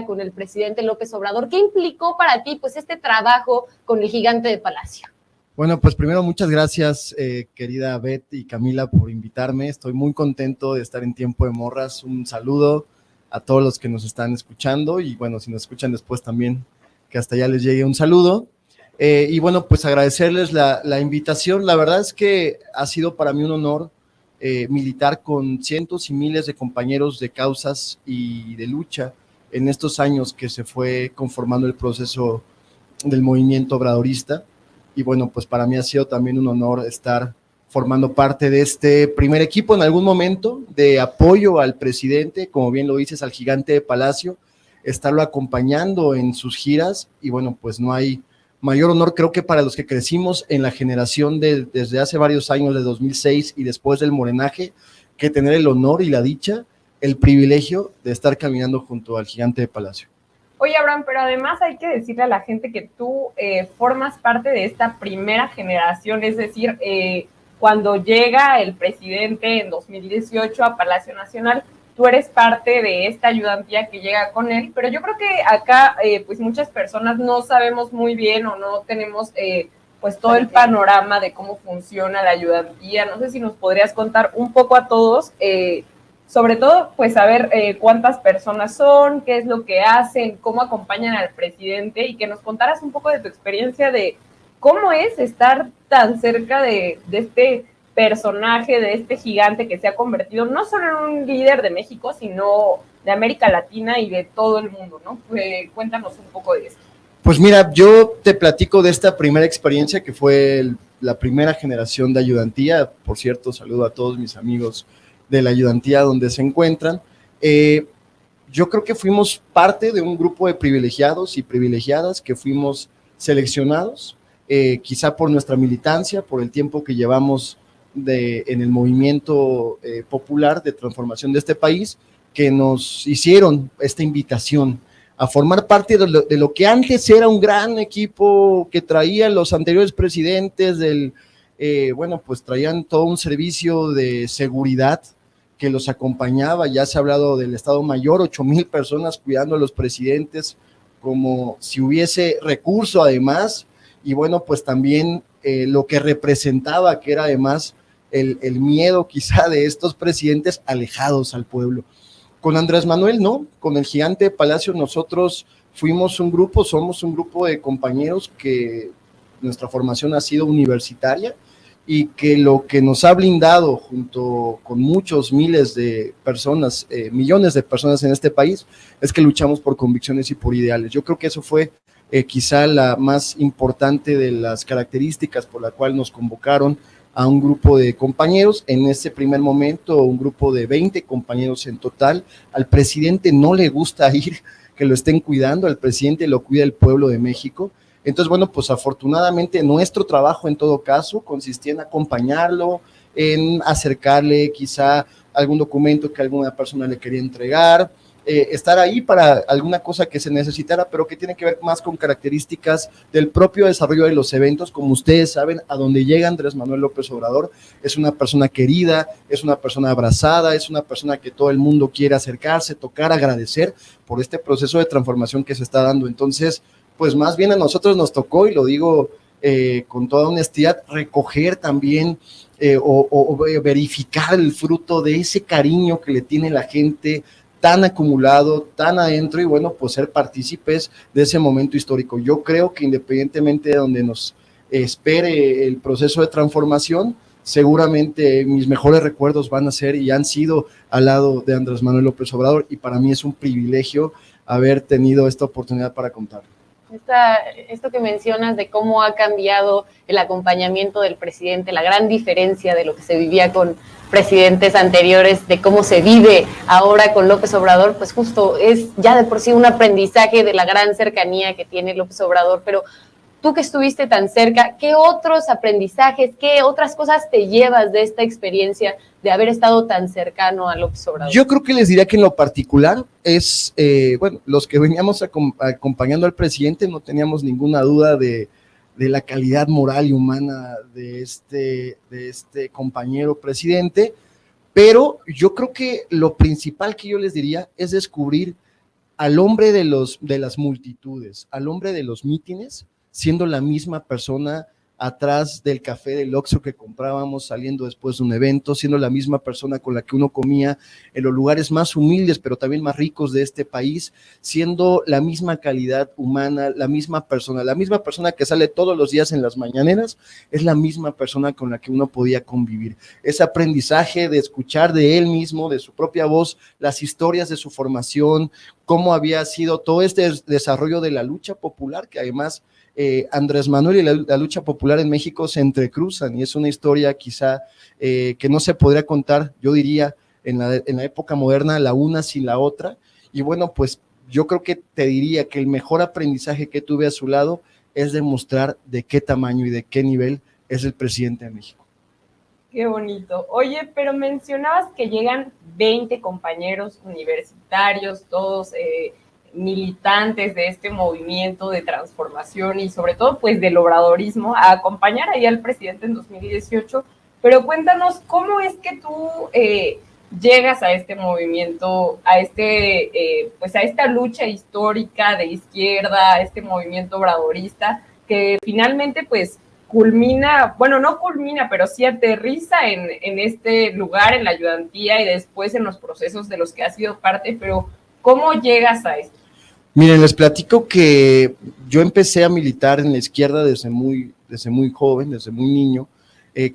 con el presidente López Obrador. ¿Qué implicó para ti pues este trabajo con el gigante de Palacio? Bueno, pues primero muchas gracias, querida Beth y Camila, por invitarme. Estoy muy contento de estar en Tiempo de Morras. Un saludo a todos los que nos están escuchando y bueno, si nos escuchan después también, que hasta allá les llegue un saludo. Y bueno, pues agradecerles la invitación. La verdad es que ha sido para mí un honor militar con cientos y miles de compañeros de causas y de lucha en estos años que se fue conformando el proceso del movimiento obradorista. Y bueno, pues para mí ha sido también un honor estar formando parte de este primer equipo en algún momento de apoyo al presidente, como bien lo dices, al gigante de Palacio, estarlo acompañando en sus giras. Y bueno, pues no hay mayor honor, creo que para los que crecimos en la generación desde hace varios años, de 2006 y después del morenaje, que tener el honor y la dicha, el privilegio de estar caminando junto al gigante de Palacio. Oye, Abraham, pero además hay que decirle a la gente que tú formas parte de esta primera generación, es decir, cuando llega el presidente en 2018 a Palacio Nacional, tú eres parte de esta ayudantía que llega con él, pero yo creo que acá pues muchas personas no sabemos muy bien o no tenemos pues todo el panorama de cómo funciona la ayudantía. No sé si nos podrías contar un poco a todos, sobre todo, pues saber cuántas personas son, qué es lo que hacen, cómo acompañan al presidente y que nos contaras un poco de tu experiencia de cómo es estar tan cerca de este personaje, de este gigante que se ha convertido no solo en un líder de México, sino de América Latina y de todo el mundo, ¿no? Cuéntanos un poco de eso. Pues mira, yo te platico de esta primera experiencia que fue la primera generación de ayudantía. Por cierto, saludo a todos mis amigos de la ayudantía donde se encuentran. Yo creo que fuimos parte de un grupo de privilegiados y privilegiadas que fuimos seleccionados, quizá por nuestra militancia, por el tiempo que llevamos en el movimiento popular de transformación de este país, que nos hicieron esta invitación a formar parte de lo que antes era un gran equipo que traían los anteriores presidentes bueno, pues traían todo un servicio de seguridad que los acompañaba. Ya se ha hablado del Estado Mayor, 8,000 personas cuidando a los presidentes, como si hubiese recurso además, y bueno, pues también lo que representaba, que era además el miedo quizá de estos presidentes alejados al pueblo. Con Andrés Manuel no, con el gigante de Palacio nosotros somos un grupo de compañeros que nuestra formación ha sido universitaria, y que lo que nos ha blindado junto con muchos miles de personas, millones de personas en este país, es que luchamos por convicciones y por ideales. Yo creo que eso fue quizá la más importante de las características por la cual nos convocaron a un grupo de compañeros. En ese primer momento, un grupo de 20 compañeros en total. Al presidente no le gusta ir, que lo estén cuidando, al presidente lo cuida el pueblo de México. Entonces, bueno, pues afortunadamente nuestro trabajo en todo caso consistía en acompañarlo, en acercarle quizá algún documento que alguna persona le quería entregar, estar ahí para alguna cosa que se necesitara, pero que tiene que ver más con características del propio desarrollo de los eventos. Como ustedes saben, a donde llega Andrés Manuel López Obrador, es una persona querida, es una persona abrazada, es una persona que todo el mundo quiere acercarse, tocar, agradecer por este proceso de transformación que se está dando. Entonces, pues más bien a nosotros nos tocó, y lo digo con toda honestidad, recoger también o verificar el fruto de ese cariño que le tiene la gente, tan acumulado, tan adentro, y bueno, pues ser partícipes de ese momento histórico. Yo creo que independientemente de donde nos espere el proceso de transformación, seguramente mis mejores recuerdos van a ser y han sido al lado de Andrés Manuel López Obrador, y para mí es un privilegio haber tenido esta oportunidad para contarlo. Esto que mencionas de cómo ha cambiado el acompañamiento del presidente, la gran diferencia de lo que se vivía con presidentes anteriores, de cómo se vive ahora con López Obrador, pues justo es ya de por sí un aprendizaje de la gran cercanía que tiene López Obrador. Pero tú que estuviste tan cerca, ¿qué otros aprendizajes, qué otras cosas te llevas de esta experiencia de haber estado tan cercano a López Obrador? Yo creo que les diría que en lo particular es, bueno, los que veníamos acompañando al presidente no teníamos ninguna duda de la calidad moral y humana de este compañero presidente, pero yo creo que lo principal que yo les diría es descubrir al hombre de las multitudes, al hombre de los mítines, siendo la misma persona atrás del café del Oxxo que comprábamos saliendo después de un evento, siendo la misma persona con la que uno comía en los lugares más humildes, pero también más ricos de este país, siendo la misma calidad humana, la misma persona que sale todos los días en las mañaneras, es la misma persona con la que uno podía convivir. Ese aprendizaje de escuchar de él mismo, de su propia voz, las historias de su formación, cómo había sido todo este desarrollo de la lucha popular, que además Andrés Manuel y la lucha popular en México se entrecruzan, y es una historia quizá que no se podría contar, yo diría, en la época moderna, la una sin la otra. Y bueno, pues yo creo que te diría que el mejor aprendizaje que tuve a su lado es demostrar de qué tamaño y de qué nivel es el presidente de México. Qué bonito. Oye, pero mencionabas que llegan 20 compañeros universitarios, todos militantes de este movimiento de transformación y sobre todo pues del obradorismo, a acompañar ahí al presidente en 2018, pero cuéntanos cómo es que tú llegas a este movimiento, a pues a esta lucha histórica de izquierda, a este movimiento obradorista que finalmente pues culmina, bueno, no culmina, pero sí aterriza en este lugar, en la ayudantía y después en los procesos de los que has sido parte, pero ¿cómo llegas a esto? Miren, les platico que yo empecé a militar en la izquierda desde muy joven, desde muy niño.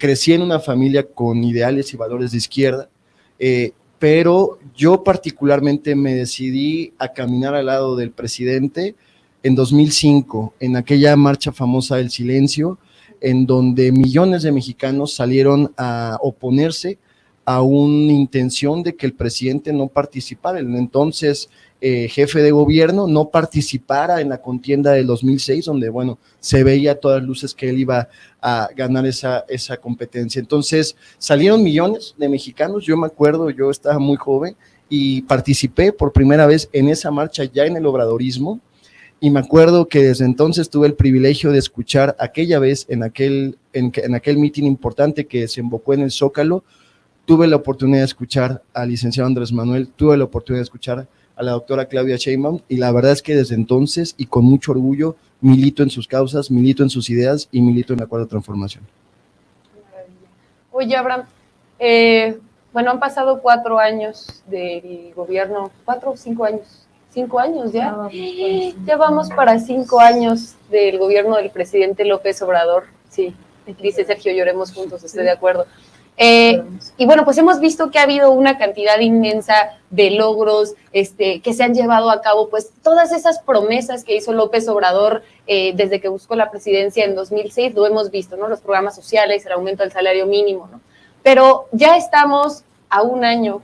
Crecí en una familia con ideales y valores de izquierda, pero yo particularmente me decidí a caminar al lado del presidente en 2005, en aquella marcha famosa del silencio, en donde millones de mexicanos salieron a oponerse a una intención de que el presidente no participara, el entonces jefe de gobierno, no participara en la contienda del 2006, donde, bueno, se veía a todas luces que él iba a ganar esa competencia. Entonces, salieron millones de mexicanos, yo me acuerdo, yo estaba muy joven y participé por primera vez en esa marcha ya en el obradorismo, y me acuerdo que desde entonces tuve el privilegio de escuchar aquella vez en aquel mitin importante que desembocó en el Zócalo. Tuve la oportunidad de escuchar al licenciado Andrés Manuel, tuve la oportunidad de escuchar a la doctora Claudia Sheinbaum, y la verdad es que desde entonces, y con mucho orgullo, milito en sus causas, milito en sus ideas y milito en la Cuarta Transformación. Oye, Abraham, bueno, han pasado 4 años del gobierno, 4 o 5 años, 5 años ya. Ya vamos para 5 años del gobierno del presidente López Obrador. Sí, dice Sergio, lloremos juntos, estoy de acuerdo. Y bueno, pues hemos visto que ha habido una cantidad inmensa de logros que se han llevado a cabo, pues todas esas promesas que hizo López Obrador desde que buscó la presidencia en 2006, lo hemos visto, ¿no? Los programas sociales, el aumento del salario mínimo, ¿no? Pero ya estamos a 1 año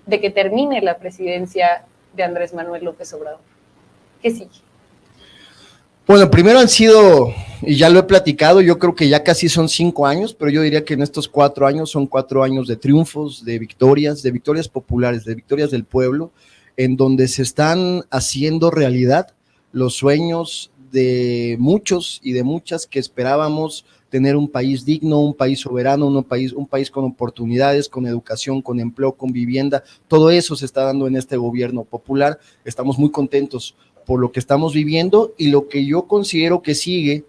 de que termine la presidencia de Andrés Manuel López Obrador. ¿Qué sigue? Bueno, primero han sido, y ya lo he platicado, yo creo que ya casi son 5 años, pero yo diría que en estos 4 años son 4 años de triunfos, de victorias populares, de victorias del pueblo, en donde se están haciendo realidad los sueños de muchos y de muchas que esperábamos tener un país digno, un país soberano, un país con oportunidades, con educación, con empleo, con vivienda. Todo eso se está dando en este gobierno popular. Estamos muy contentos por lo que estamos viviendo, y lo que yo considero que sigue,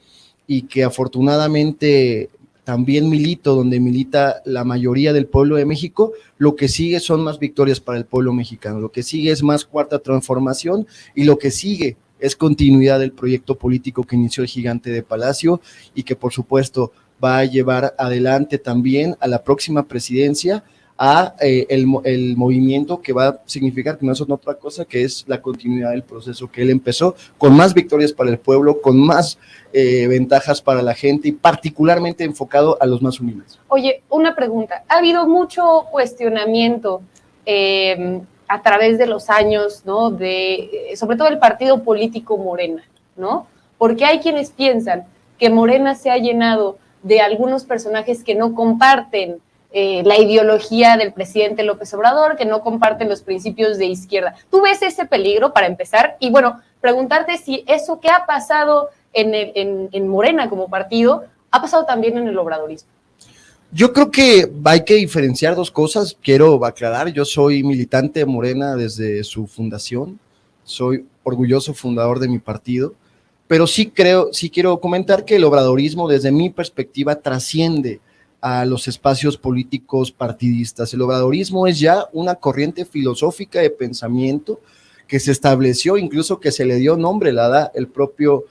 y que afortunadamente también milito donde milita la mayoría del pueblo de México, lo que sigue son más victorias para el pueblo mexicano, lo que sigue es más Cuarta Transformación, y lo que sigue es continuidad del proyecto político que inició el gigante de Palacio, y que por supuesto va a llevar adelante también a la próxima presidencia a el movimiento, que va a significar que no es otra cosa que es la continuidad del proceso que él empezó, con más victorias para el pueblo, con más ventajas para la gente, y particularmente enfocado a los más humildes. Oye, una pregunta, ha habido mucho cuestionamiento a través de los años, ¿no? Sobre todo el partido político Morena, ¿no? Porque hay quienes piensan que Morena se ha llenado de algunos personajes que no comparten la ideología del presidente López Obrador, que no comparten los principios de izquierda. ¿Tú ves ese peligro, para empezar? Y bueno, preguntarte si eso que ha pasado en Morena como partido, ha pasado también en el obradorismo. Yo creo que hay que diferenciar dos cosas. Quiero aclarar, yo soy militante de Morena desde su fundación, soy orgulloso fundador de mi partido, pero sí quiero comentar que el obradorismo desde mi perspectiva trasciende a los espacios políticos partidistas. El obradorismo es ya una corriente filosófica de pensamiento que se estableció, incluso que se le dio nombre, la da el propio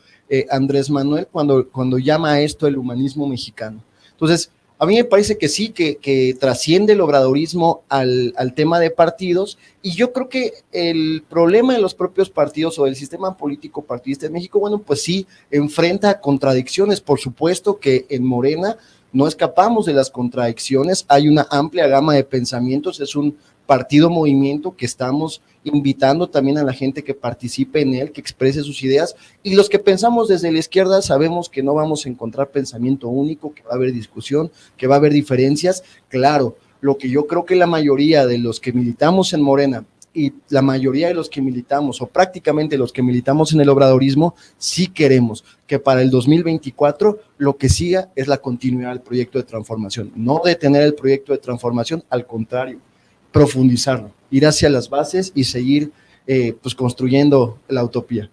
Andrés Manuel cuando llama a esto el humanismo mexicano. Entonces, a mí me parece que sí, que trasciende el obradorismo al tema de partidos, y yo creo que el problema de los propios partidos o del sistema político partidista en México, bueno, pues sí, enfrenta contradicciones. Por supuesto que en Morena no escapamos de las contradicciones, hay una amplia gama de pensamientos, es un partido-movimiento que estamos invitando también a la gente que participe en él, que exprese sus ideas, y los que pensamos desde la izquierda sabemos que no vamos a encontrar pensamiento único, que va a haber discusión, que va a haber diferencias. Claro, lo que yo creo que la mayoría de los que militamos en Morena y la mayoría de los que militamos, o prácticamente los que militamos en el obradorismo, sí queremos que para el 2024 lo que siga es la continuidad del proyecto de transformación, no detener el proyecto de transformación, al contrario, profundizarlo, ir hacia las bases y seguir pues construyendo la utopía.